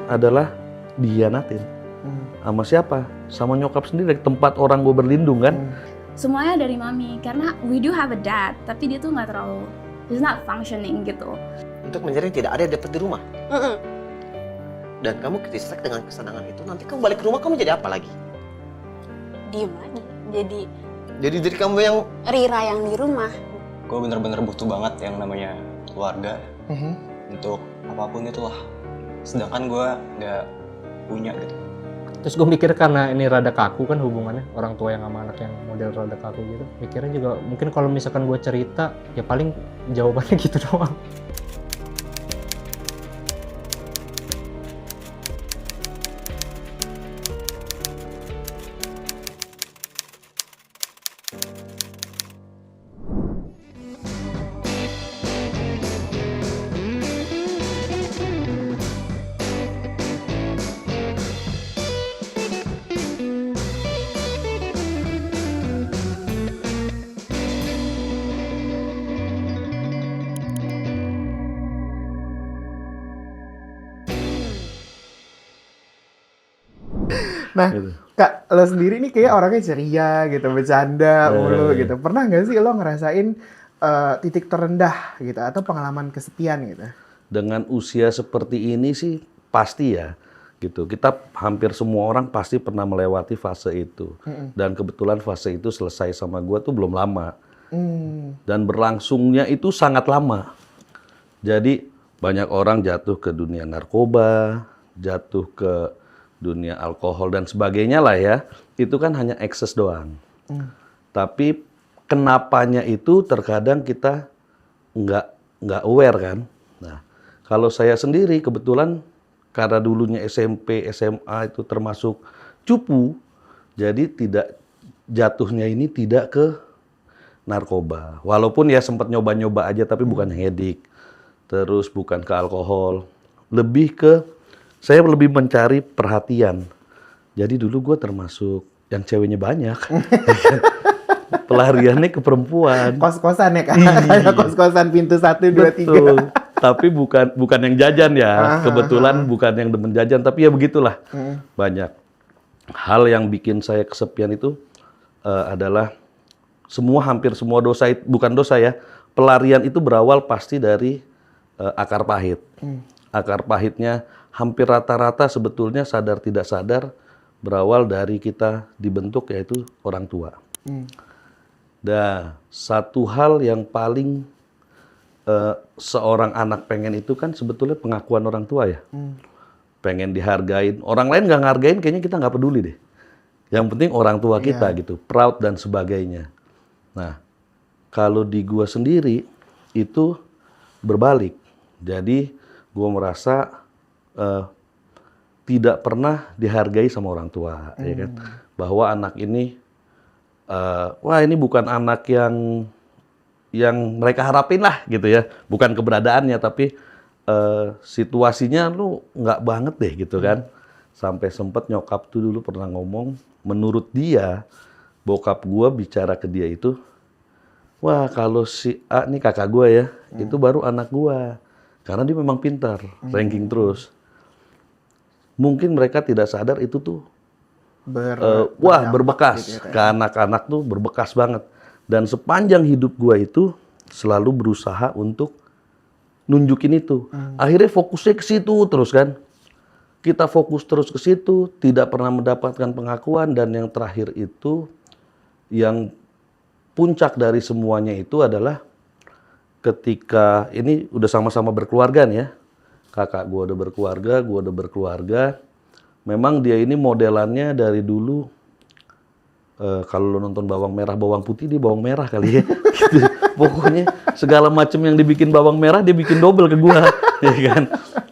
adalah dihianatin. Sama siapa? Sama nyokap sendiri, tempat orang gue berlindung kan. Semuanya dari mami, karena we do have a dad, tapi dia tuh nggak terlalu, he's not functioning gitu. Untuk menjadi tidak ada yang dapat di rumah. Dan kamu distract dengan kesenangan itu, nanti kamu balik ke rumah kamu jadi apa lagi? Diem lagi. Jadi kamu yang Rira yang di rumah. Gue bener-bener butuh banget yang namanya keluarga untuk apapun itulah. Sedangkan gue nggak punya gitu. Terus gue mikir karena ini rada kaku kan hubungannya, orang tua yang sama anak yang model rada kaku gitu. Mikirnya juga mungkin kalau misalkan gue cerita, ya paling jawabannya gitu doang. Nah, Gitu. Kak, lo sendiri nih kayak orangnya ceria gitu, bercanda mulu gitu. Pernah nggak sih lo ngerasain titik terendah gitu atau pengalaman kesepian gitu? Dengan usia seperti ini sih pasti ya gitu. Kita hampir semua orang pasti pernah melewati fase itu. Dan kebetulan fase itu selesai sama gue tuh belum lama. Dan berlangsungnya itu sangat lama. Jadi banyak orang jatuh ke dunia narkoba, jatuh ke dunia alkohol dan sebagainya lah ya. Itu kan hanya ekses doang. Tapi kenapanya itu terkadang kita nggak aware kan. Nah, kalau saya sendiri kebetulan karena dulunya SMP, SMA itu termasuk cupu, jadi tidak jatuhnya ini tidak ke narkoba. Walaupun ya sempat nyoba-nyoba aja tapi bukan hedik. Terus bukan ke alkohol. Saya lebih mencari perhatian. Jadi dulu gue termasuk yang ceweknya banyak. Pelariannya ke perempuan. Kos-kosan ya Kak? Kayak kos-kosan pintu 1, 2, 3. Betul. Tapi bukan yang jajan ya. Kebetulan bukan yang demen jajan, tapi ya begitulah. Banyak. Hal yang bikin saya kesepian itu adalah hampir semua dosa, bukan dosa ya. Pelarian itu berawal pasti dari akar pahit. Akar pahitnya hampir rata-rata sebetulnya sadar tidak sadar berawal dari kita dibentuk yaitu orang tua. Dan satu hal yang paling seorang anak pengen itu kan sebetulnya pengakuan orang tua ya. Pengen dihargain. Orang lain nggak ngargain kayaknya kita nggak peduli deh. Yang penting orang tua kita gitu. Proud dan sebagainya. Nah, kalau di gua sendiri itu berbalik. Jadi gua merasa tidak pernah dihargai sama orang tua, ya kan? Bahwa anak ini, wah ini bukan anak yang mereka harapin lah gitu ya, bukan keberadaannya tapi situasinya lu nggak banget deh gitu kan. Sampai sempet nyokap tuh dulu pernah ngomong, menurut dia bokap gua bicara ke dia itu, wah kalau si A nih kakak gua ya, itu baru anak gua, karena dia memang pintar, ranking terus. Mungkin mereka tidak sadar itu tuh berbekas gitu ya, ke anak-anak tuh berbekas banget. Dan sepanjang hidup gua itu selalu berusaha untuk nunjukin itu. Akhirnya fokusnya ke situ terus kan. Kita fokus terus ke situ, tidak pernah mendapatkan pengakuan, dan yang terakhir itu yang puncak dari semuanya itu adalah ketika ini udah sama-sama berkeluarga nih ya. Kakak gue udah berkeluarga, gue udah berkeluarga. Memang dia ini modelannya dari dulu, kalau lo nonton bawang merah, bawang putih, dia bawang merah kali ya. Gitu. Pokoknya segala macam yang dibikin bawang merah, dia bikin double ke gue. Ya kan?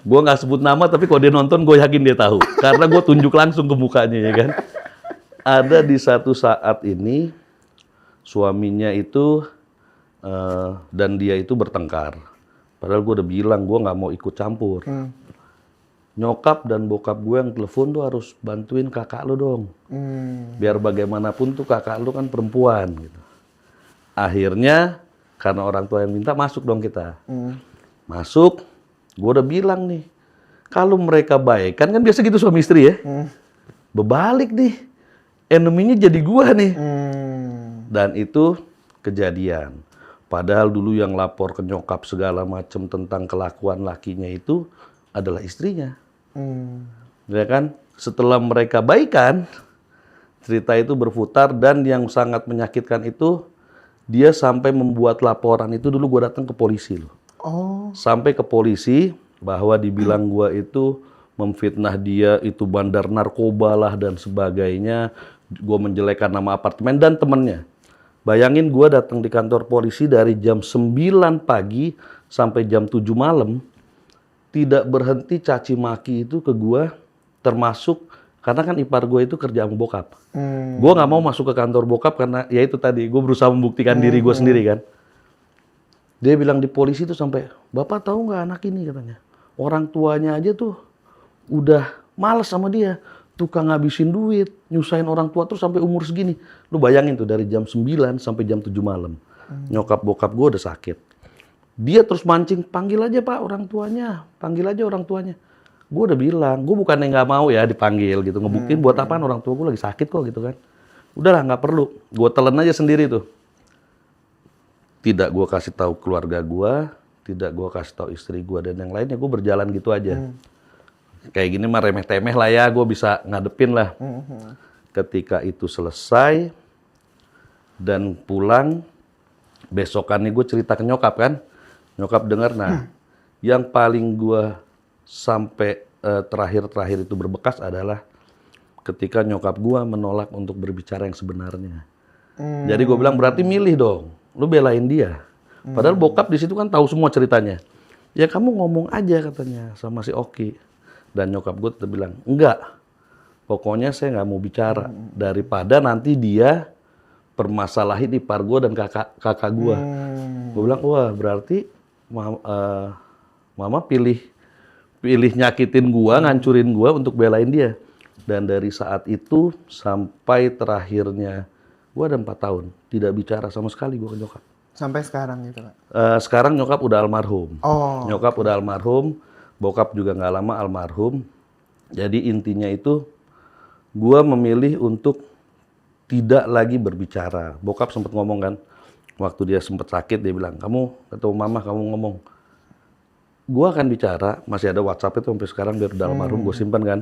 Gue nggak sebut nama, tapi kalau dia nonton, gue yakin dia tahu. Karena gue tunjuk langsung ke mukanya, ya kan. Ada di satu saat ini, suaminya itu, dan dia itu bertengkar. Padahal gue udah bilang, gue nggak mau ikut campur. Nyokap dan bokap gue yang telepon tuh harus bantuin kakak lo dong. Biar bagaimanapun tuh kakak lo kan perempuan. Gitu. Akhirnya, karena orang tua yang minta, masuk dong kita. Masuk, gue udah bilang nih, Kalau mereka baik, kan biasa gitu suami istri ya. Berbalik nih, enemy-nya jadi gua nih. Dan itu kejadian. Padahal dulu yang lapor ke nyokap segala macam tentang kelakuan lakinya itu adalah istrinya. Ya kan? Setelah mereka baikan, cerita itu berputar dan yang sangat menyakitkan itu dia sampai membuat laporan itu dulu gua datang ke polisi loh. Sampai ke polisi bahwa dibilang gua itu memfitnah dia, itu bandar narkoba lah dan sebagainya. Gua menjelekkan nama apartemen dan temennya. Bayangin gue datang di kantor polisi dari jam 9 pagi sampai jam 7 malam. Tidak berhenti caci maki itu ke gue. Termasuk, karena kan ipar gue itu kerja sama bokap. Gue gak mau masuk ke kantor bokap karena ya itu tadi, gue berusaha membuktikan diri gue sendiri kan. Dia bilang di polisi tuh sampai, "Bapak tahu nggak anak ini?" katanya. "Orang tuanya aja tuh udah males sama dia. Tukang ngabisin duit, nyusahin orang tua terus sampai umur segini." Lu bayangin tuh dari jam 9 sampai jam 7 malam. Nyokap bokap gue udah sakit. Dia terus mancing, "Panggil aja Pak orang tuanya, panggil aja orang tuanya." Gue udah bilang, gue bukannya nggak mau ya dipanggil gitu. Ngebuktiin buat apaan, orang tua gue lagi sakit kok gitu kan. Udahlah nggak perlu, gue telan aja sendiri tuh. Tidak gue kasih tahu keluarga gue, tidak gue kasih tahu istri gue dan yang lainnya, gue berjalan gitu aja. Kayak gini mah remeh-temeh lah ya, gue bisa ngadepin lah. Ketika itu selesai dan pulang, besokannya gue cerita ke nyokap kan. Nyokap dengar, nah yang paling gue sampai terakhir-terakhir itu berbekas adalah ketika nyokap gue menolak untuk berbicara yang sebenarnya. Jadi gue bilang, berarti milih dong, lu belain dia. Padahal bokap di situ kan tahu semua ceritanya. Ya kamu ngomong aja katanya sama si Oki. Dan nyokap gue tetap bilang, enggak, pokoknya saya nggak mau bicara. Daripada nanti dia permasalahin ipar gue dan kakak gue. Gue bilang, wah berarti mama pilih nyakitin gue, ngancurin gue untuk belain dia. Dan dari saat itu sampai terakhirnya, gue ada 4 tahun tidak bicara sama sekali gue ke nyokap. Sampai sekarang gitu Pak? Sekarang nyokap udah almarhum. Nyokap udah almarhum. Bokap juga nggak lama almarhum. Jadi intinya itu gue memilih untuk tidak lagi berbicara. Bokap sempat ngomong kan, waktu dia sempat sakit dia bilang, "Kamu ketemu mama, kamu ngomong." Gue akan bicara, masih ada WhatsApp itu sampai sekarang biar udah almarhum gue simpan kan.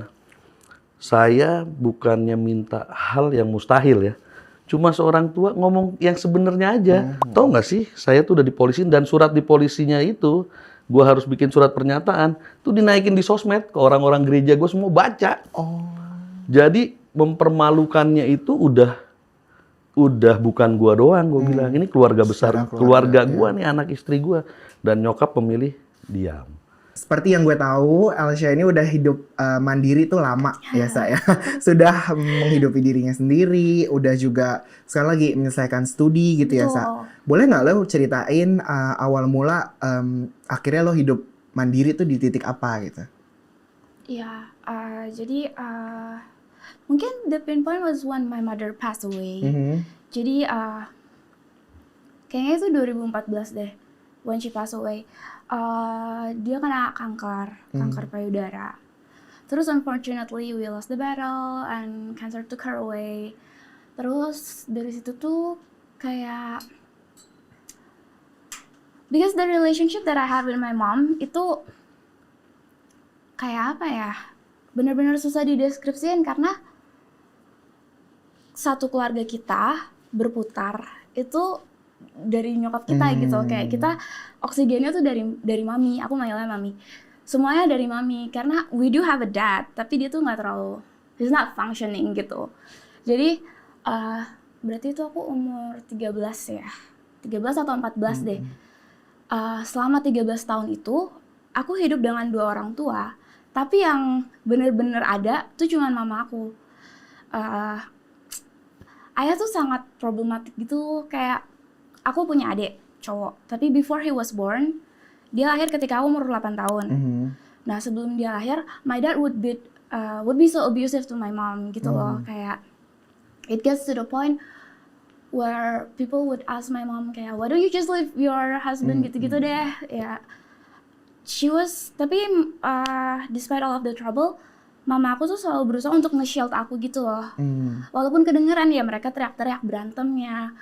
Saya bukannya minta hal yang mustahil ya. Cuma seorang tua ngomong yang sebenarnya aja. Tahu nggak sih, saya tuh udah dipolisin dan surat di polisinya itu gue harus bikin surat pernyataan, tuh dinaikin di sosmed ke orang-orang gereja gue semua baca. Jadi mempermalukannya itu udah bukan gue doang, gue bilang ini keluarga besar, keluarga gue nih, anak istri gue dan nyokap pemilih diam. Seperti yang gue tahu, Elsha ini udah hidup mandiri tuh lama ya saya. Sudah menghidupi dirinya sendiri, udah juga sekali lagi menyelesaikan studi gitu ya Sa. Boleh nggak lo ceritain awal mula akhirnya lo hidup mandiri tuh di titik apa gitu? Ya, jadi mungkin the pinpoint was when my mother passed away. Jadi kayaknya itu 2014 deh, when she passed away. Dia kena kanker payudara. Terus unfortunately we lost the battle and cancer took her away. Terus dari situ tuh kayak, because the relationship that I had with my mom itu kayak apa ya, bener-bener susah dideskripsiin karena satu keluarga kita berputar itu dari nyokap kita gitu. Kayak kita oksigennya tuh dari mami, aku manggilnya mami. Semuanya dari mami karena we do have a dad, tapi dia tuh nggak terlalu, he's not functioning gitu. Jadi berarti itu aku umur 13 ya, 13 atau 14 deh. Selama 13 tahun itu aku hidup dengan 2 orang tua, tapi yang bener-bener ada tuh cuman mama aku. Ayah tuh sangat problematik gitu, kayak aku punya adik cowok, tapi before he was born, dia lahir ketika aku umur 8 tahun. Nah sebelum dia lahir, my dad would be so abusive to my mom gitu loh. Kayak it gets to the point where people would ask my mom kayak, why don't you just leave your husband gitu-gitu deh. Ya tapi despite all of the trouble, mama aku tuh selalu berusaha untuk nge-shield aku gitu loh. Walaupun kedengeran ya mereka teriak-teriak berantemnya,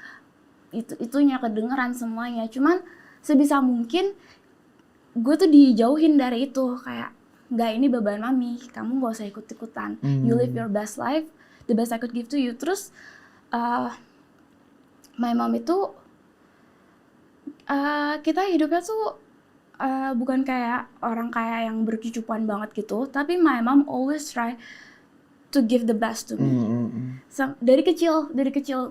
itunya kedengeran semuanya. Cuman sebisa mungkin gue tuh dijauhin dari itu, kayak nggak, ini beban mami, kamu gak usah ikut-ikutan. You live your best life, the best I could give to you. Terus my mom itu kita hidupnya tuh bukan kayak orang kaya yang berkecupuan banget gitu, tapi my mom always try to give the best to me. Dari kecil,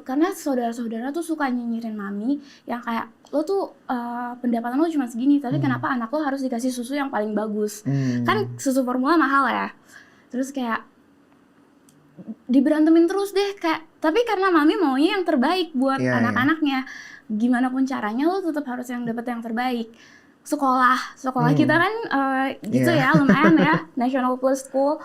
karena saudara-saudara tuh suka nyinyirin mami yang kayak, lo tuh pendapatan lo cuma segini, tapi kenapa anak lo harus dikasih susu yang paling bagus? Kan susu formula mahal ya. Terus kayak diberantemin terus deh, kayak, tapi karena mami maunya yang terbaik buat anak-anaknya. Gimana pun caranya lo tetap harus dapet yang terbaik. Sekolah kita kan gitu ya, lumayan ya, National Plus School.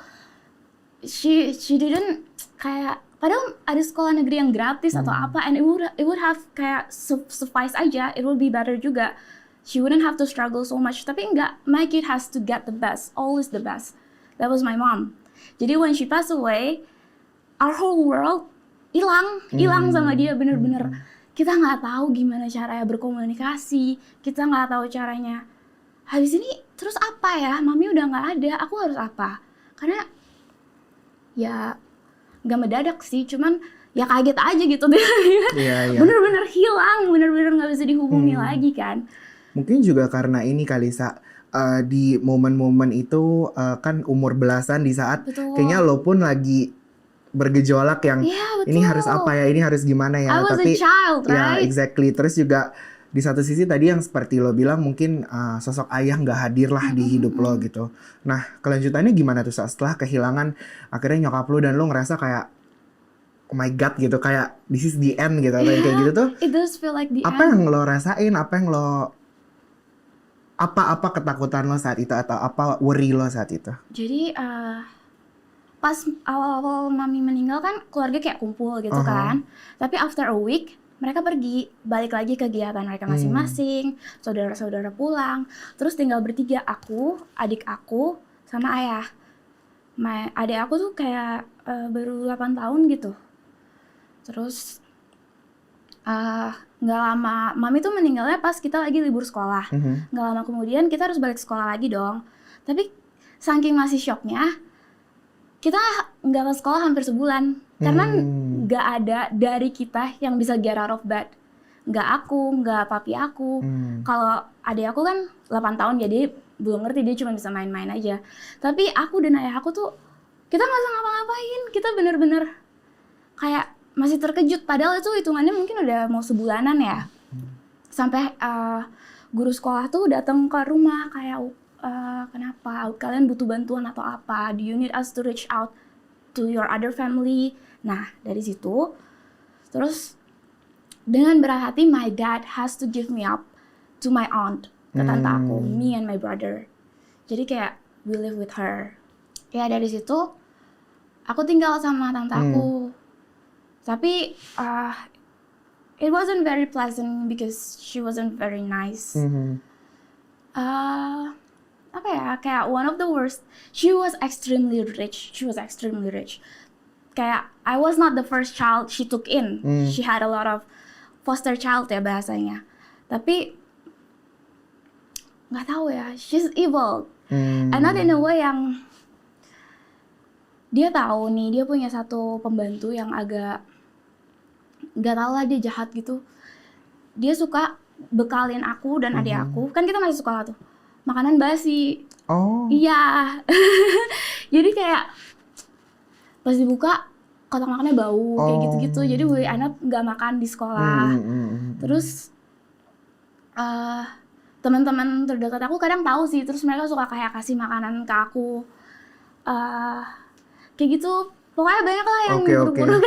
She didn't kayak, padahal ada sekolah negeri yang gratis atau apa, and it would have kayak suffice aja, it would be better juga. She wouldn't have to struggle so much. Tapi enggak, my kid has to get the best, always the best. That was my mom. Jadi when she passed away, our whole world hilang sama dia, bener-bener. Kita nggak tahu gimana caranya berkomunikasi, kita nggak tahu caranya. Habis ini terus apa ya? Mami udah nggak ada, aku harus apa? Karena ya nggak mendadak sih, cuman ya kaget aja gitu deh. Bener-bener hilang, bener-bener nggak bisa dihubungi lagi kan. Mungkin juga karena ini kali di momen-momen itu kan umur belasan, di saat kayaknya lo pun lagi bergejolak yang ini harus apa ya, ini harus gimana ya. I was tapi a child, right? Ya exactly. Terus juga di satu sisi tadi yang seperti lo bilang, mungkin sosok ayah nggak hadir lah di hidup lo gitu. Nah kelanjutannya gimana tuh setelah kehilangan akhirnya nyokap lo, dan lo ngerasa kayak oh my god gitu, kayak this is the end gitu, atau kayak gitu tuh. It does feel like the apa end. yang lo rasain, apa ketakutan lo saat itu, atau apa worry lo saat itu? Jadi pas awal-awal mami meninggal kan keluarga kayak kumpul gitu kan. Tapi after a week mereka pergi, balik lagi kegiatan mereka masing-masing, saudara-saudara pulang, terus tinggal bertiga, aku, adik aku, sama ayah. Adik aku tuh kayak baru 8 tahun gitu. Terus nggak lama, mami tuh meninggalnya pas kita lagi libur sekolah. Nggak lama kemudian kita harus balik sekolah lagi dong. Tapi saking masih shocknya, kita nggak ke sekolah hampir sebulan. Karena nggak ada dari kita yang bisa get out of bed. Nggak aku, nggak papi aku. Kalau adik aku kan 8 tahun, jadi belum ngerti, dia cuma bisa main-main aja. Tapi aku dan ayah aku tuh, kita nggak bisa ngapa-ngapain. Kita bener-bener kayak masih terkejut. Padahal itu hitungannya mungkin udah mau sebulanan ya. Sampai guru sekolah tuh datang ke rumah kayak, kenapa? Kalian butuh bantuan atau apa? Do you need us to reach out to your other family? Nah, dari situ, terus dengan berat hati, my dad has to give me up to my aunt, ke tante aku, me and my brother. Jadi kayak, we live with her. Ya dari situ, aku tinggal sama tante aku. Tapi, it wasn't very pleasant because she wasn't very nice. Apa ya, kayak one of the worst. She was extremely rich. Kayak I was not the first child she took in. She had a lot of foster child ya bahasanya. Tapi nggak tahu ya, she's evil. And not in a way yang dia tahu nih, dia punya satu pembantu yang agak nggak tahu lah, dia jahat gitu. Dia suka bekalin aku dan adik aku, kan kita masih sekolah tuh, makanan basi. Iya. Jadi kayak pas dibuka kotak makannya bau, kayak gitu-gitu. Jadi we end up nggak makan di sekolah. Terus teman-teman terdekat aku kadang tahu sih, terus mereka suka kayak kasih makanan ke aku, kayak gitu. Pokoknya banyak lah yang buruk-buruk.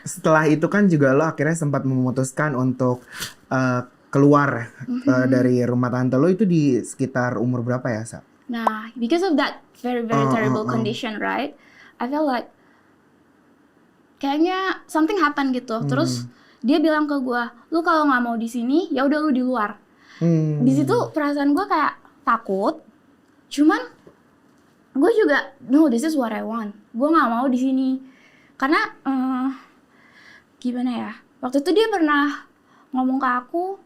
Setelah itu kan juga lo akhirnya sempat memutuskan untuk keluar dari rumah tante lo, itu di sekitar umur berapa ya, Sa? Nah, because of that very terrible condition, right? I feel like kayaknya something happen gitu. Terus dia bilang ke gue, lu kalau nggak mau di sini, ya udah lu di luar. Di situ perasaan gue kayak takut, cuman gue juga no, this is what I want. Gue nggak mau di sini karena gimana ya? Waktu itu dia pernah ngomong ke aku,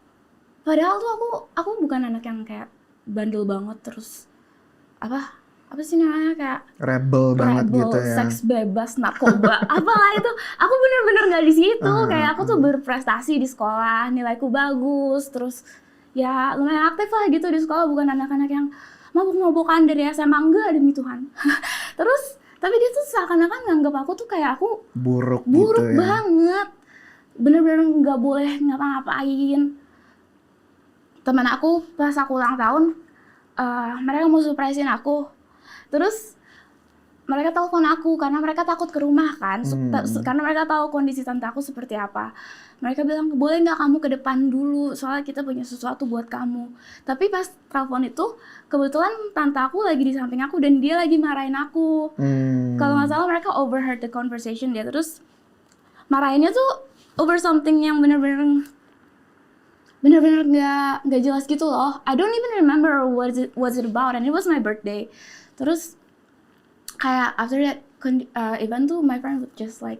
padahal tuh aku bukan anak yang kayak bandel banget terus apa sih namanya kayak Rebel banget gitu ya. seks bebas, narkoba, apalah itu. Aku bener-bener nggak di situ. Kayak aku tuh berprestasi di sekolah, nilaiku bagus, terus ya lumayan aktif lah gitu di sekolah. Bukan anak-anak yang mabuk-mabukan dari SMA, enggak, demi Tuhan. Terus tapi dia tuh seakan-akan nganggap aku tuh kayak aku Buruk buruk gitu ya. banget, bener-bener nggak boleh ngapa-ngapain. Teman aku pas aku ulang tahun, mereka mau surprisein aku. Terus mereka telepon aku karena mereka takut ke rumah kan, karena mereka tahu kondisi tante aku seperti apa. Mereka bilang, boleh nggak kamu ke depan dulu, soalnya kita punya sesuatu buat kamu. Tapi pas telepon itu, kebetulan tante aku lagi di samping aku dan dia lagi marahin aku. Kalau nggak salah mereka overheard the conversation dia, terus marahinnya tuh over something yang bener-bener nggak jelas gitu loh. I don't even remember what it about, and it was my birthday. Terus kayak after that event tuh my friend would just like,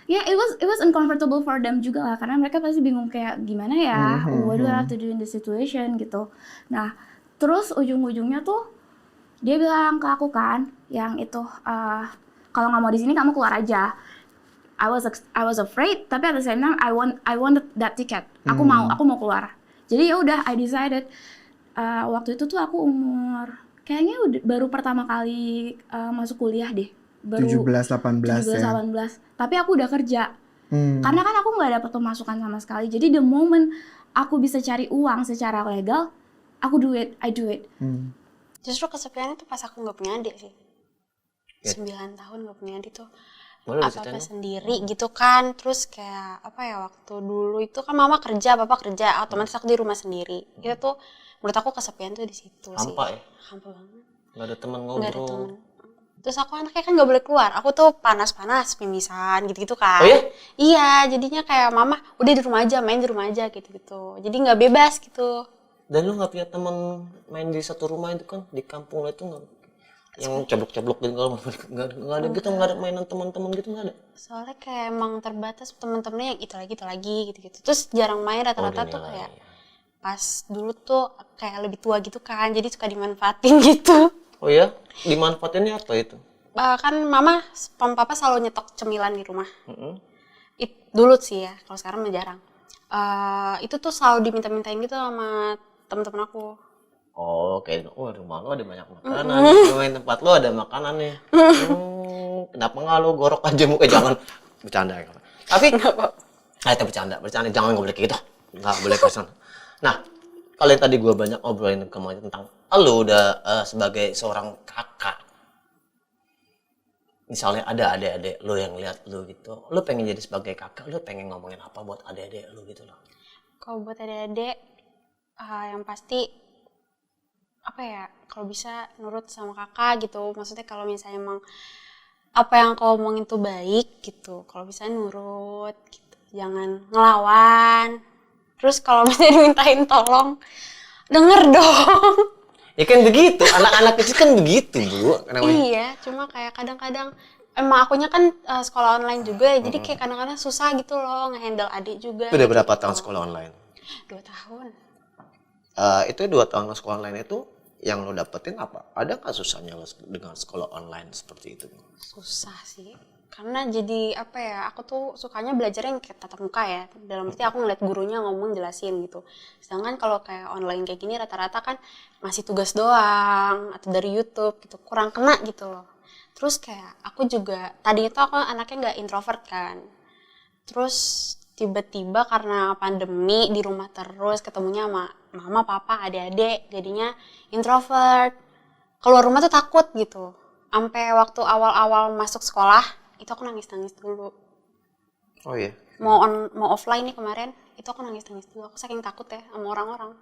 yeah, it was uncomfortable for them juga lah, karena mereka pasti bingung kayak gimana ya, what do I have to do in this situation gitu. Nah terus ujung-ujungnya tuh dia bilang ke aku kan yang itu, kalau nggak mau di sini kamu keluar aja. I was afraid, tapi at the same time I wanted that ticket. Aku mau keluar. Jadi ya udah, I decided. Waktu itu tuh aku umur kayaknya baru pertama kali masuk kuliah deh. Baru 17-18 ya. 18. Tapi aku udah kerja. Karena kan aku nggak dapet pemasukan sama sekali. Jadi the moment aku bisa cari uang secara legal, I do it. Justru kesepiannya tuh pas aku nggak punya adik sih. 9 tahun nggak punya adik tuh. Boleh Apa-apa sendiri gitu kan. Terus kayak apa ya, waktu dulu itu kan mama kerja, papa kerja, otomatis aku di rumah sendiri. Itu tuh menurut aku kesepian tuh di situ sih. Hampa ya? Hampa banget. Nggak ada teman Nggak ada ngobrol. temen. Terus aku anaknya kan nggak boleh keluar. Aku tuh panas-panas, mimisan gitu-gitu kan. Oh ya? Iya, jadinya kayak mama udah di rumah aja, main di rumah aja gitu-gitu. Jadi nggak bebas gitu. Dan lu nggak punya teman main di satu rumah itu kan di kampung lo itu nggak, yang cablok-cablok gitu, kalau nggak ada gitu, nggak ada mainan teman-teman gitu, nggak ada. Soalnya kayak emang terbatas temen-temennya yang itu lagi gitu-gitu. Terus jarang main, rata-rata tuh kayak pas dulu tuh kayak lebih tua gitu kan, jadi suka dimanfaatin gitu. Oh ya, dimanfaatinnya apa itu? Kan mama, papa selalu nyetok cemilan di rumah. Dulu sih ya, kalau sekarang mah jarang. Itu tuh selalu diminta-mintain gitu sama temen-temen aku. Oh, kayak rumah lo ada banyak makanan, main tempat lo ada makanannya. Kenapa nggak lo gorok aja muka, jangan bercanda ya. Tapi itu bercanda, jangan nggak boleh kayak gitu, nggak boleh kesan. Nah, kalau yang tadi gue banyak obrolin kemarin tentang lo udah sebagai seorang kakak. Misalnya ada adik-adik lo yang lihat lo gitu, lo pengen jadi sebagai kakak, lo pengen ngomongin apa buat adik-adik lo gitu loh? Kalau buat adik-adik, yang pasti apa ya, kalau bisa nurut sama kakak gitu. Maksudnya kalau misalnya emang apa yang kau omongin tuh baik gitu, kalau bisa nurut gitu, jangan ngelawan. Terus kalau misalnya dimintain tolong, denger dong. Ya kan begitu, anak-anak kecil kan begitu, Bu. Namanya. Iya, cuma kayak kadang-kadang emang akunya kan sekolah online juga ya, jadi kayak kadang-kadang susah gitu loh ngehandle adik juga. Udah berapa gitu. tahun sekolah online? 2 tahun. Itu 2 tahun sekolah online itu yang lo dapetin apa? Ada nggak susahnya lo dengan sekolah online seperti itu? Susah sih, karena jadi apa ya, aku tuh sukanya belajar yang kayak tatap muka ya, dalam arti aku ngeliat gurunya ngomong jelasin gitu. Sedangkan kalau kayak online kayak gini rata-rata kan masih tugas doang atau dari YouTube gitu, kurang kena gitu loh. Terus kayak aku juga tadinya tuh aku anaknya nggak introvert kan, terus tiba-tiba karena pandemi di rumah terus, ketemunya sama mama, papa, adik-adik, jadinya introvert. Keluar rumah tuh takut gitu. Sampai waktu awal-awal masuk sekolah, itu aku nangis-nangis dulu. Oh iya? Mau offline nih kemarin, itu aku nangis-nangis dulu. Aku saking takut ya sama orang-orang.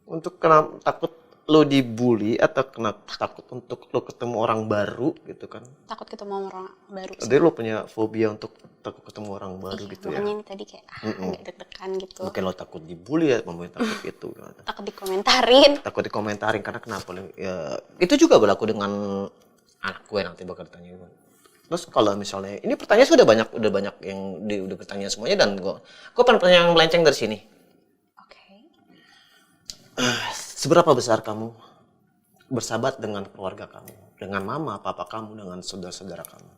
Untuk kenapa takut lo dibully atau takut untuk lo ketemu orang baru gitu kan? Takut ketemu orang baru sih. Jadi lo punya fobia untuk takut ketemu orang baru gitu ya? Makanya ini tadi kayak agak deg-degan gitu. Mungkin lo takut dibully ya, mungkin takut itu. Takut dikomentarin. Takut dikomentarin karena kenapa? Ya, itu juga berlaku dengan anak gue nanti bakal ditanya gue. Terus kalau misalnya ini pertanyaan sudah banyak yang udah bertanya semuanya dan gue pertanyaan yang melenceng dari sini. Oke. Seberapa besar kamu bersahabat dengan keluarga kamu, dengan mama, papa kamu, dengan saudara-saudara kamu?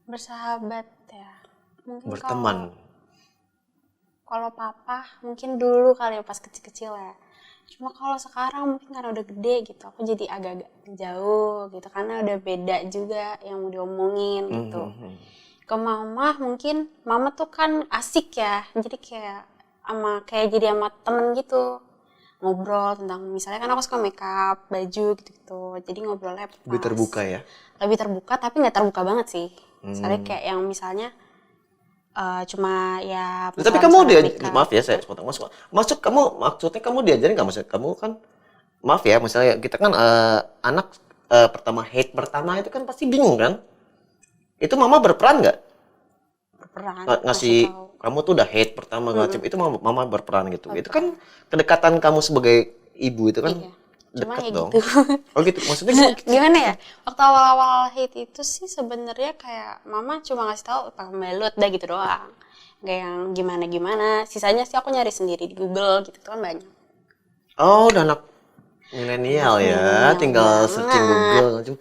Bersahabat ya. Mungkin Berteman. Kalau papa mungkin dulu kali ya pas kecil-kecil ya. Cuma kalau sekarang mungkin karena udah gede gitu, aku jadi agak-agak jauh gitu karena udah beda juga yang mau diomongin gitu. Ke mama mungkin mama tuh kan asik ya, jadi kayak jadi sama temen gitu. Ngobrol tentang misalnya kan aku suka makeup, baju gitu-gitu. Jadi ngobrolnya pas. Lebih terbuka ya? Lebih terbuka tapi nggak terbuka banget sih. Misalnya kayak yang misalnya cuma ya. Tapi kamu maaf ya saya potong maksudnya kamu diajarin nggak, maksud kamu kan maaf ya misalnya kita kan anak hate pertama itu kan pasti bingung kan? Itu mama berperan nggak? Berperan. Ngasih kamu tuh udah hate pertama itu mama berperan gitu. Itu kan kedekatan kamu sebagai ibu itu kan Cuma dekat ya dong. gitu. Oh gitu, maksudnya Gimana ya? Waktu awal-awal hate itu sih sebenarnya kayak mama cuma ngasih tahu pakai balut dah gitu doang. Gak yang gimana-gimana. Sisanya sih aku nyari sendiri di Google gitu kan banyak. Oh, udah anak milenial ya, tinggal searching Google.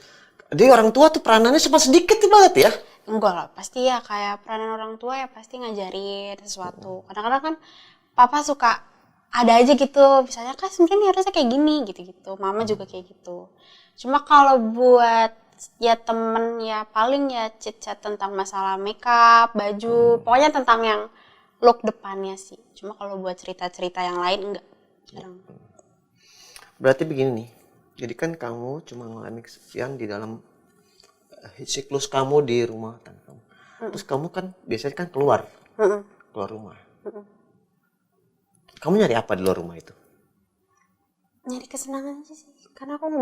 Jadi orang tua tuh peranannya cuma sedikit banget ya? Enggak lah, pasti ya kayak peranan orang tua ya pasti ngajarin sesuatu. Kadang-kadang kan papa suka ada aja gitu, misalnya kan sebenarnya harusnya kayak gini gitu-gitu. Mama juga kayak gitu. Cuma kalau buat ya temen ya paling ya chit-chat tentang masalah makeup, baju, pokoknya tentang yang look depannya sih. Cuma kalau buat cerita-cerita yang lain enggak. Jarang. Berarti begini nih, jadi kan kamu cuma ngalamin kesepian di dalam siklus kamu di rumah tangga kamu. Terus kamu kan biasanya kan keluar rumah. Kamu nyari apa di luar rumah itu? Nyari kesenangan aja sih. Karena aku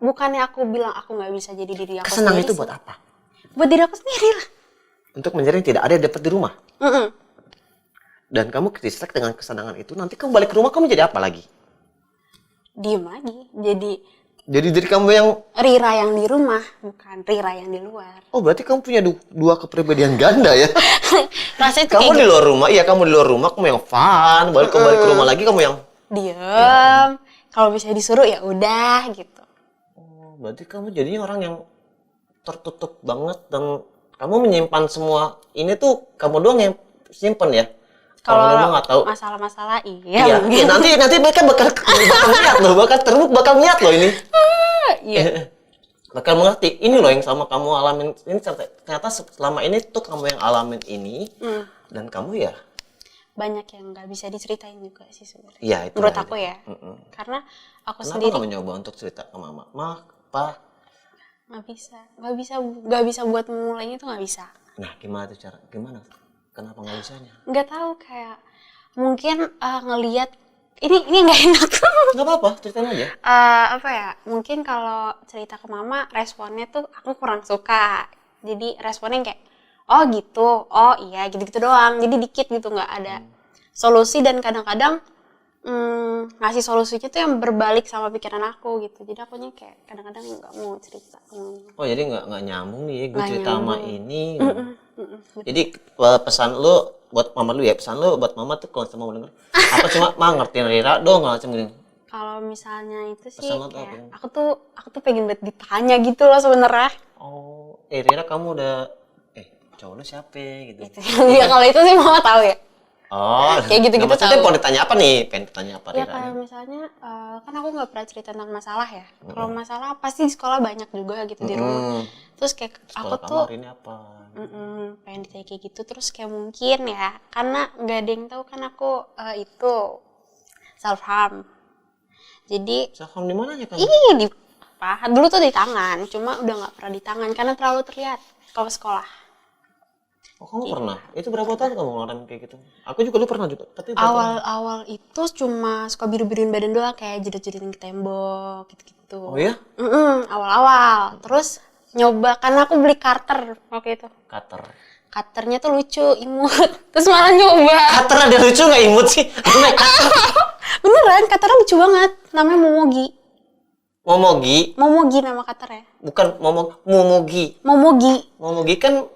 bukannya aku bilang aku nggak bisa jadi diri aku Kesenangan sendiri itu sih. buat apa? Buat diri aku sendiri lah. Untuk mencari yang tidak ada yang dapat di rumah. Dan kamu distract dengan kesenangan itu, nanti kamu balik ke rumah kamu jadi apa lagi? Diem lagi. Jadi diri kamu yang Rira yang di rumah, bukan Rira yang di luar. oh berarti kamu punya dua kepribadian ganda ya? Rasanya itu Kamu kayak di luar rumah, iya kamu di luar rumah kamu yang fun, balik ke rumah lagi kamu yang diem. Kalau bisa disuruh ya udah gitu. oh, berarti kamu jadinya orang yang tertutup banget dan kamu menyimpan semua ini tuh kamu doang yang simpen ya? Kalau memang nggak tahu. Masalah-masalah Iya, mungkin. nanti mereka bakal lihat loh, bakal lihat loh ini. Iya. Bakal mengerti ini loh yang sama kamu alamin ini ternyata selama ini tuh kamu yang alamin ini dan kamu ya Banyak yang nggak bisa diceritain juga sih sebenarnya. iya itu Menurut aku ya. Karena aku kenapa sendiri kamu nyoba untuk cerita ke mama pa nggak bisa buat memulainya tuh nggak bisa. nah gimana kenapa nggak bisanya Nggak tahu kayak mungkin ngelihat ini nggak enak. nggak apa-apa ceritain aja Apa ya, mungkin kalau cerita ke mama responnya tuh aku kurang suka, jadi responnya kayak oh gitu, oh iya gitu-gitu doang, jadi dikit gitu, nggak ada solusi. Dan kadang-kadang ngasih solusinya tuh yang berbalik sama pikiran aku gitu, jadi akunya kayak kadang-kadang nggak mau cerita. oh jadi nggak nyambung nih gue Nggak cerita sama nyambung. ini jadi pesan lu buat mama lu ya, pesan lu buat mama tuh kalau sama denger apa cuma ngertiin Rira dong nggak cuma Kalau misalnya itu sih Pesan lo tuh kayak apa? aku tuh pengen banget ditanya gitu loh sebenarnya. oh Rira kamu udah cowok lu siapa gitu Ya kalau itu sih mama tahu ya. oh Kayak gitu-gitu nah, maksudnya tahu. mau ditanya apa nih pengen ditanya apa Ya Rira kayak misalnya kan aku nggak pernah cerita tentang masalah ya. Kalau masalah pasti di sekolah banyak juga gitu di rumah. Terus kayak aku sekolah tuh kamu hari ini apa pengen ditanya kayak gitu. Terus kayak mungkin ya karena nggak ada yang tahu kan aku itu self harm. Jadi self-harm di mana aja kan di paha dulu tuh di tangan, cuma udah nggak pernah di tangan karena terlalu terlihat kalau sekolah. Oh, kamu pernah? Itu berapa tahun kamu ngalamin kayak gitu? Aku juga dulu pernah juga, tapi berapa tahun? Awal-awal itu cuma suka biru-biruin badan doang, kayak jerit-jeritin ke tembok gitu-gitu. Oh ya? Awal-awal. Terus nyoba, karena aku beli cutter waktu itu. Cutter. Cutternya tuh lucu, imut. Terus malah nyoba. Cutter ada lucu nggak imut sih? Aku naik cutter. Beneran, cutternya lucu banget. Namanya Momogi. Momogi nama cutternya. Bukan Momogi. Momogi kan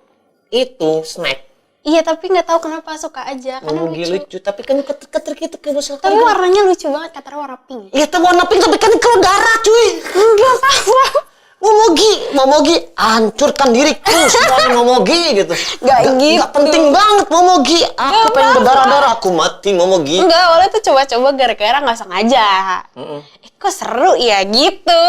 itu snack. Iya, tapi nggak tahu kenapa suka aja. Karena Momogi lucu, tapi kan keter gitu ke besar. Tapi warnanya lucu banget, cutternya warna pink. Iya, tapi warna pink, tapi kan kalau darah cuy. Enggak apa-apa. Momogi, hancurkan diriku semuanya Momogi gitu. Nggak gitu. Nggak penting banget Momogi. Aku pengen berdarah-darah, aku mati Momogi. Enggak, awalnya tuh coba-coba gara-gara nggak sengaja. Kok seru ya gitu.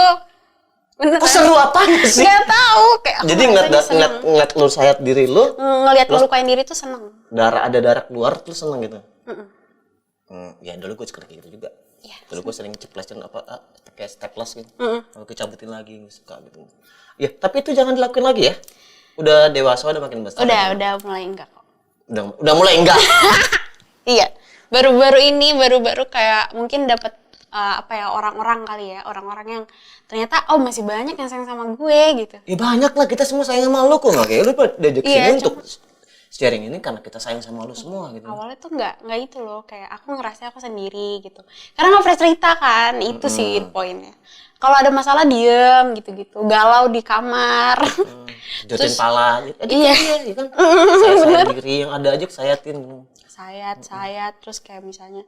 Beneran. Kok seru apa sih? Nggak tahu. Kayak aku Jadi rasanya seneng. ngeliat lu sayat diri lu, Ngeliat ngelukain diri tuh seneng. ada darah keluar terus seneng gitu. Ya dulu gue suka kayak gitu juga. Iya. Dulu gue sering ceplesin kayak staples gitu. Aku cabutin lagi, gue suka gitu. Ya, tapi itu jangan dilakuin lagi ya. Udah dewasa, udah makin besar. Udah mulai enggak kok. Udah mulai enggak. Iya. Baru-baru kayak mungkin dapat orang-orang kali ya, orang-orang yang ternyata masih banyak yang sayang sama gue gitu. Ya banyak lah, kita semua sayang sama lu kok. Nggak kayak lu diajak Iya, sini untuk sharing ini karena kita sayang sama lu semua gitu. Awalnya tuh nggak itu loh, kayak aku ngerasa aku sendiri gitu. Karena nggak pernah cerita kan, itu sih poinnya. Kalau ada masalah diem gitu-gitu, galau di kamar. Jotin pala gitu. Iya kan. Saya sendiri yang ada aja sayatin. Sayat, terus kayak misalnya.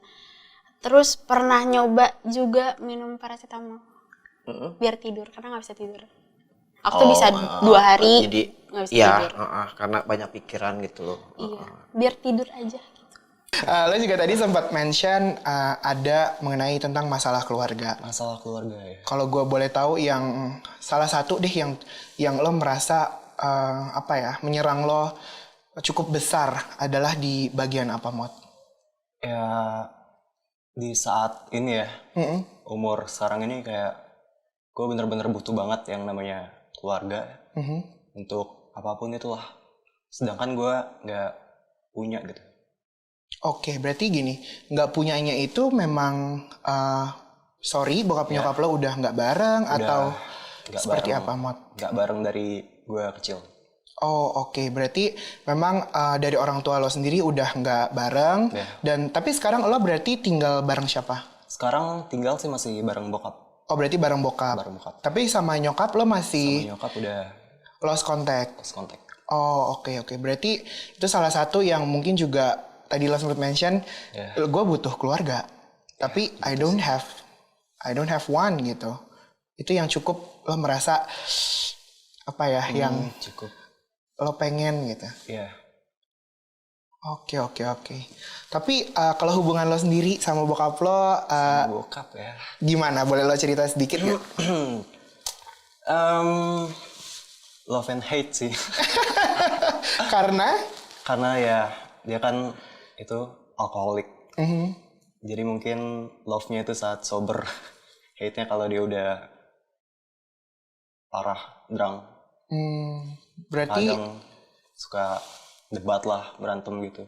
Terus pernah nyoba juga minum paracetamol biar tidur, karena nggak bisa tidur. Aku tuh bisa 2 hari Jadi nggak bisa iya, tidur. karena banyak pikiran gitu loh. Iya, biar tidur aja. Lo juga tadi sempat mention ada mengenai tentang masalah keluarga. Masalah keluarga ya. Kalau gue boleh tahu yang salah satu deh yang lo merasa menyerang lo cukup besar adalah di bagian apa, Mot? Ya di saat ini ya, umur sekarang ini kayak gue bener-bener butuh banget yang namanya keluarga untuk apapun itulah. Sedangkan gue nggak punya gitu. Oke, berarti gini, nggak punyanya itu memang sorry, bokap nyokap lo udah nggak bareng atau nggak seperti bareng, apa, Mot? Nggak bareng dari gue kecil. Oh, oke. Berarti memang dari orang tua lo sendiri udah nggak bareng. Yeah. Dan tapi sekarang lo berarti tinggal bareng siapa? Sekarang tinggal sih masih bareng bokap. Oh, berarti bareng bokap. Bareng bokap. Tapi sama nyokap lo masih Sama nyokap udah lost contact. lost contact. Oh, oke. Berarti itu salah satu yang mungkin juga tadi lo sempat mention, gue butuh keluarga. Tapi I don't have one gitu. Itu yang cukup lo merasa yang Cukup. lo pengen gitu. Iya. Oke. Tapi kalau hubungan lo sendiri sama bokap lo, Bokap ya. gimana? Boleh lo cerita sedikit nggak? Love and hate sih. Karena? Karena ya dia kan itu alkoholik. Jadi mungkin love-nya itu saat sober. Hate-nya kalau dia udah parah, drunk. Berarti Kadang suka debat lah, berantem gitu.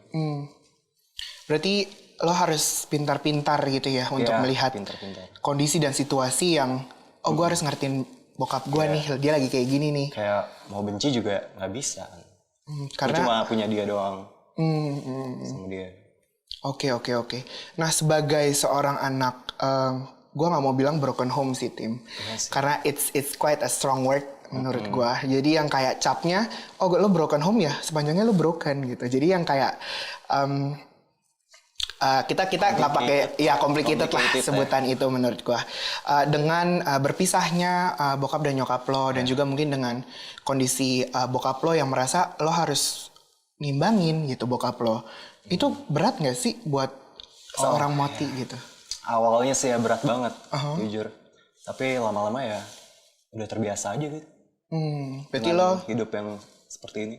berarti lo harus pintar-pintar gitu ya untuk Ya, melihat pintar-pintar. kondisi dan situasi yang gue harus ngertiin bokap gue nih, dia lagi kayak gini nih. Kayak mau benci juga nggak bisa. Gue Karena cuma punya dia doang sama dia. Oke. Nah, sebagai seorang anak, gue nggak mau bilang broken home sih, Tim. Yes. Karena it's quite a strong word menurut gue. Jadi yang kayak capnya, lo broken home ya, sepanjangnya lo broken gitu. Jadi yang kayak kita nggak pakai complicated lah sebutan itu menurut gue. Dengan berpisahnya bokap dan nyokap lo dan juga mungkin dengan kondisi bokap lo yang merasa lo harus nimbangin gitu bokap lo. Itu berat nggak sih buat seorang Moti gitu? Awalnya sih ya berat banget, jujur. Tapi lama-lama ya udah terbiasa aja gitu. Berarti Dengan lo hidup yang seperti ini.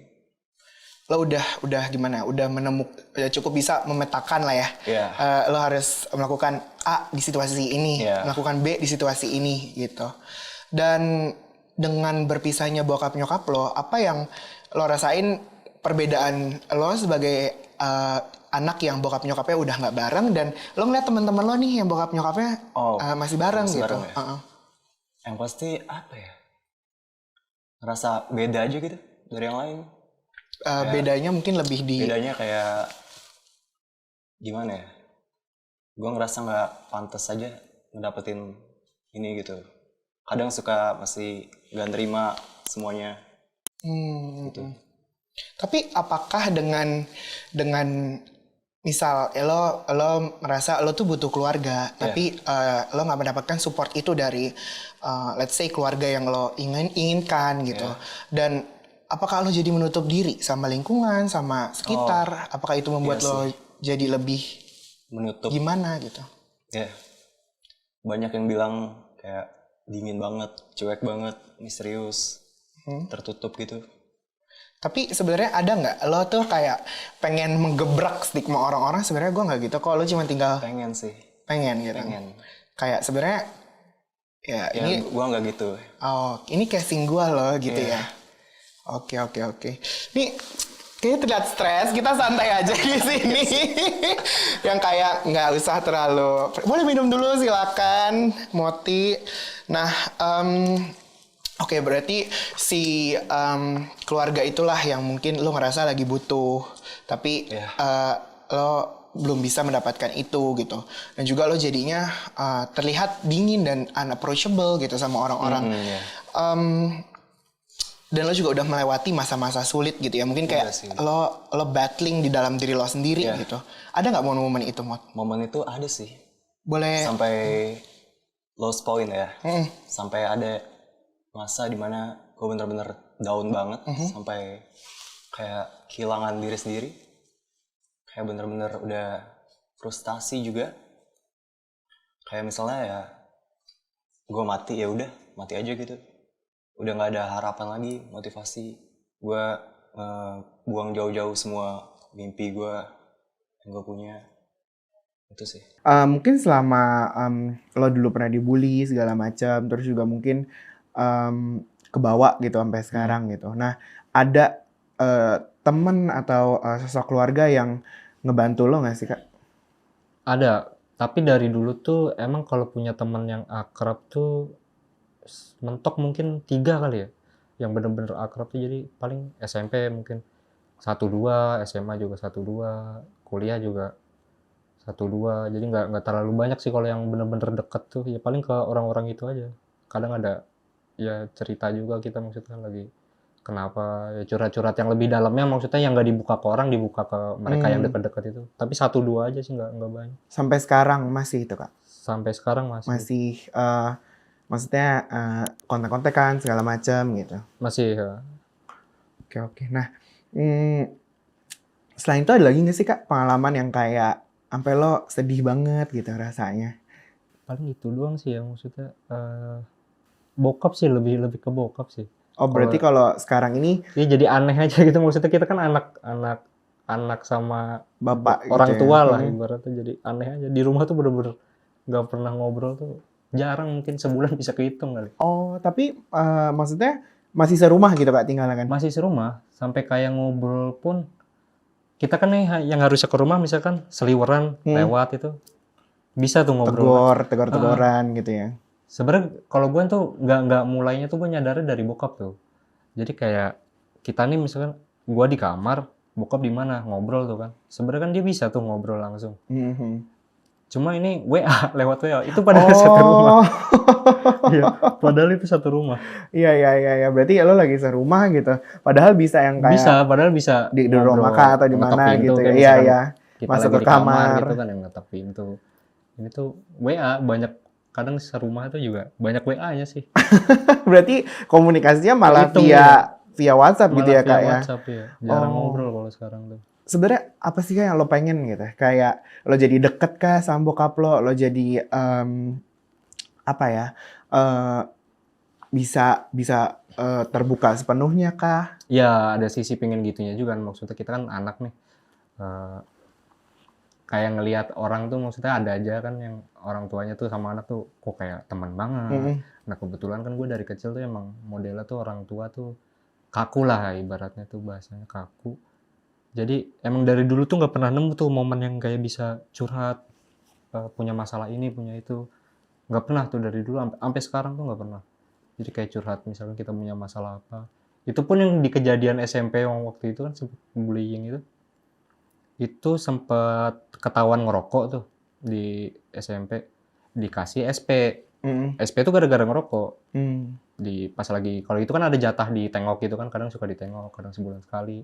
Lo udah gimana? Udah udah cukup bisa memetakan lah ya. Iya. Lo harus melakukan A di situasi ini, melakukan B di situasi ini gitu. Dan dengan berpisahnya bokap nyokap lo, apa yang lo rasain perbedaan lo sebagai anak yang bokap nyokapnya udah nggak bareng dan lo ngeliat teman-teman lo nih yang bokap nyokapnya masih bareng masih gitu. bareng ya? Yang pasti apa ya? Ngerasa beda aja gitu dari yang lain. Bedanya mungkin lebih di Bedanya kayak gimana ya? Gue ngerasa nggak pantas aja ngedapetin ini gitu. Kadang suka masih nggak nerima semuanya. Gitu. Tapi apakah dengan misal lo merasa lo tuh butuh keluarga, tapi lo nggak mendapatkan support itu dari let's say keluarga yang lo inginkan gitu, dan apakah lo jadi menutup diri sama lingkungan, sama sekitar? Apakah itu membuat lo jadi lebih menutup? Gimana gitu? Ya, banyak yang bilang kayak dingin banget, cuek banget, misterius, tertutup gitu. Tapi sebenarnya ada nggak lo tuh kayak pengen menggebrak stigma orang-orang? Sebenarnya gue nggak gitu kok, lo cuma tinggal Pengen sih. pengen gitu. Pengen. Kayak sebenarnya ya Ya, ini gue nggak gitu. ini casing gue loh gitu Iya. ya. Oke. Nih kayaknya terlihat stres, kita santai aja di sini. Yang kayak nggak usah terlalu. Boleh minum dulu silakan, Moti. Nah, oke, berarti si keluarga itulah yang mungkin lo ngerasa lagi butuh, tapi lo belum bisa mendapatkan itu gitu. Dan juga lo jadinya terlihat dingin dan unapproachable gitu sama orang-orang. Dan lo juga udah melewati masa-masa sulit gitu ya. Mungkin kayak lo battling di dalam diri lo sendiri gitu. Ada nggak momen-momen itu, Mot? Momen itu ada sih. Boleh. Sampai lost point ya. Sampai ada masa dimana gue bener-bener down banget. Sampai kayak kehilangan diri sendiri. Kayak bener-bener udah frustasi juga. Kayak misalnya ya gue mati, ya udah mati aja gitu. Udah nggak ada harapan lagi, motivasi. Gue buang jauh-jauh semua mimpi gue yang gue punya. Itu sih. Mungkin selama lo dulu pernah dibully segala macam, terus juga mungkin kebawa gitu sampai sekarang gitu. Nah, ada temen atau sosok keluarga yang ngebantu lo nggak sih, Kak? Ada, tapi dari dulu tuh emang kalau punya teman yang akrab tuh mentok mungkin 3 kali ya. Yang bener-bener akrab tuh jadi paling SMP mungkin 1-2, SMA juga 1-2, kuliah juga 1-2. Jadi nggak terlalu banyak sih kalau yang bener-bener deket tuh. Ya paling ke orang-orang itu aja. Kadang ada ya cerita juga kita maksudnya lagi kenapa, ya curhat-curhat yang lebih dalamnya maksudnya yang nggak dibuka ke orang, dibuka ke mereka yang deket-deket itu. Tapi 1-2 aja sih, nggak banyak. Sampai sekarang masih itu, Kak? Sampai sekarang masih. Masih maksudnya kontak-kontakan segala macam gitu. Masih ya. Oke. Nah, selain itu ada lagi nggak sih, Kak, pengalaman yang kayak sampai lo sedih banget gitu rasanya? Paling itu doang sih ya maksudnya. Bokap sih, lebih ke bokap sih. Oh, berarti kalau sekarang ini ya jadi aneh aja gitu, maksudnya kita kan anak sama bapak orang gitu tua ya. lah ibaratnya, jadi aneh aja. Di rumah tuh bener-bener nggak pernah ngobrol tuh, jarang, mungkin sebulan bisa kehitung kali. Oh, tapi maksudnya masih serumah gitu, Kak, tinggalnya kan? Masih serumah, sampai kayak ngobrol pun kita kan nih yang harusnya ke rumah misalkan seliweran lewat itu bisa tuh ngobrol. Tegur-teguran gitu ya. Sebenarnya kalau gue tuh nggak mulainya tuh gue nyadarnya dari bokap tuh. Jadi kayak kita nih misalkan gue di kamar, bokap di mana, ngobrol tuh kan. Sebenarnya kan dia bisa tuh ngobrol langsung. Cuma ini WA, lewat WA, itu padahal satu rumah. Iya, padahal itu satu rumah. Iya. Berarti lo lagi serumah gitu. Padahal bisa yang kayak Padahal bisa di ruang makan atau di mana gitu. Kan, Iya. Kita Masuk lagi ke di kamar kamar gitu kan, yang ngetok pintu. Ini tuh WA, banyak, kadang serumah itu juga banyak WA-nya sih. Berarti komunikasinya malah Terhitung via WhatsApp gitu ya, Kak, ya? WhatsApp ya. Jarang ngobrol kalau sekarang tuh. Sebenarnya apa sih, Kak, yang lo pengen gitu? Kayak lo jadi deket kah sama bokap lo jadi bisa terbuka sepenuhnya kah? Ya ada sisi pengen gitunya juga kan, maksudnya kita kan anak nih. Kayak ngelihat orang tuh maksudnya ada aja kan yang orang tuanya tuh sama anak tuh kok kayak teman banget. Nah kebetulan kan gue dari kecil tuh emang modelnya tuh orang tua tuh kaku lah, ibaratnya tuh bahasanya kaku. Jadi emang dari dulu tuh nggak pernah nemu tuh momen yang kayak bisa curhat, punya masalah ini, punya itu. Nggak pernah tuh dari dulu sampai sekarang tuh nggak pernah. Jadi kayak curhat misalkan kita punya masalah apa. Itu pun yang di kejadian SMP yang waktu itu kan sempet bullying itu sempat ketahuan ngerokok tuh di SMP, dikasih SP. SP itu gara-gara ngerokok. Pas lagi kalau itu kan ada jatah ditengok gitu kan, kadang suka ditengok, kadang sebulan sekali.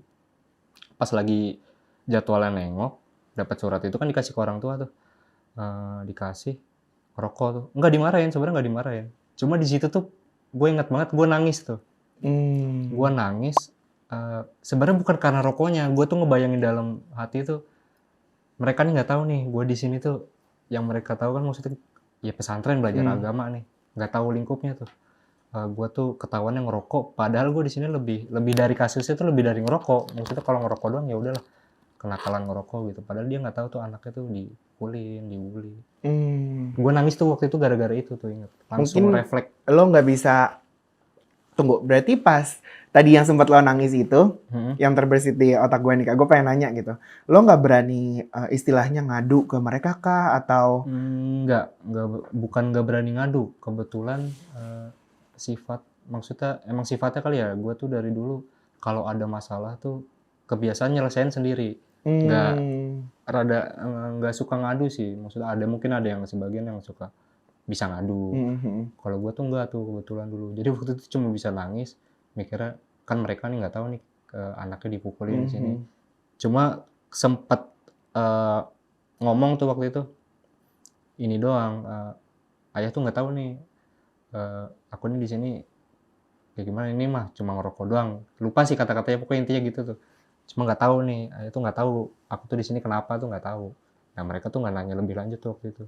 Pas lagi jadwalnya nengok, dapat surat itu kan dikasih ke orang tua tuh. Dikasih ngerokok tuh. Enggak dimarahin, sebenarnya enggak dimarahin. Cuma di situ tuh gue inget banget gue nangis tuh. Gue nangis sebenarnya bukan karena rokoknya, gue tuh ngebayangin dalam hati tuh mereka nih nggak tahu nih gue di sini tuh, yang mereka tahu kan maksudnya ya pesantren belajar agama nih, nggak tahu lingkupnya tuh. Gue tuh ketahuannya ngerokok, padahal gue di sini lebih dari kasusnya tuh lebih dari ngerokok. Maksudnya kalau ngerokok doang ya udahlah kenakalan ngerokok gitu, padahal dia nggak tahu tuh anaknya tuh dipukulin, dibully. Gue nangis tuh waktu itu gara-gara itu tuh, inget langsung Mungkin refleks. lo nggak bisa tunggu. Berarti pas tadi yang sempat lo nangis itu, yang terbersit di otak gue nih, Kak, gue pengen nanya gitu. Lo nggak berani istilahnya ngadu ke mereka kah atau? Enggak, bukan nggak berani ngadu. Kebetulan maksudnya emang sifatnya kali ya. Gue tuh dari dulu kalau ada masalah tuh kebiasaan nyelesain sendiri. Nggak suka ngadu sih. Maksudnya mungkin ada yang sebagian yang suka bisa ngadu. Kalau gue tuh enggak tuh kebetulan dulu. Jadi waktu itu cuma bisa nangis, mikirnya kan mereka nih nggak tahu nih anaknya dipukulin di sini. Cuma sempat ngomong tuh waktu itu ini doang, ayah tuh nggak tahu nih aku nih di sini kayak gimana, ini mah cuma ngerokok doang. Lupa sih kata-katanya, pokoknya intinya gitu tuh. Cuma nggak tahu nih, ayah tuh nggak tahu aku tuh di sini kenapa tuh nggak tahu. Nah mereka tuh nggak nanya lebih lanjut tuh waktu itu.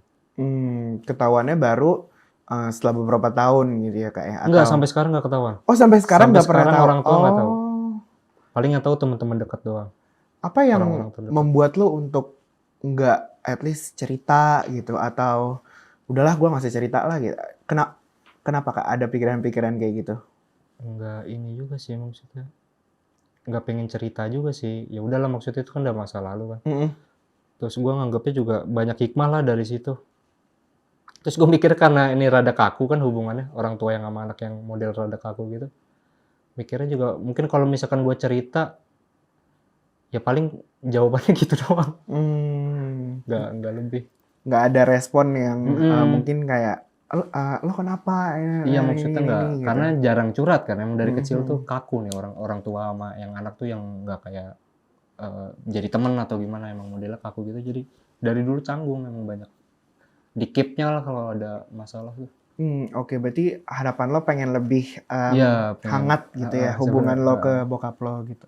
Ketahuannya baru setelah beberapa tahun gitu ya, Kak ya? Enggak, sampai sekarang nggak ketahuan. Oh, sampai sekarang Sampai nggak pernah sekarang tahu. orang tua nggak tahu. Paling yang tahu teman-teman dekat doang. Apa yang Orang-orang terdekat. membuat lo untuk nggak at least cerita gitu, atau udahlah gue nggak usah cerita lah gitu? Kenapa Kak ada pikiran-pikiran kayak gitu? Enggak ini juga sih maksudnya. Nggak pengen cerita juga sih. Ya udahlah, maksudnya itu kan udah masa lalu kan. Terus gue nganggapnya juga banyak hikmah lah dari situ. Terus gue mikir karena ini rada kaku kan hubungannya, orang tua yang sama anak yang model rada kaku gitu. Mikirnya juga mungkin kalau misalkan gue cerita, ya paling jawabannya gitu doang. Nggak lebih. Nggak ada respon yang mungkin kayak lo kenapa? Iya maksudnya nggak, gitu. karena jarang curhat kan. Emang dari kecil tuh kaku nih orang tua sama yang anak tuh yang nggak kayak jadi temen atau gimana, emang modelnya kaku gitu. Jadi dari dulu canggung, emang banyak di-keep-nya lah kalau ada masalah tuh. Oke, berarti harapan lo pengen lebih Iya, pengen, hangat gitu ya hubungan sebenarnya, lo ke bokap lo gitu.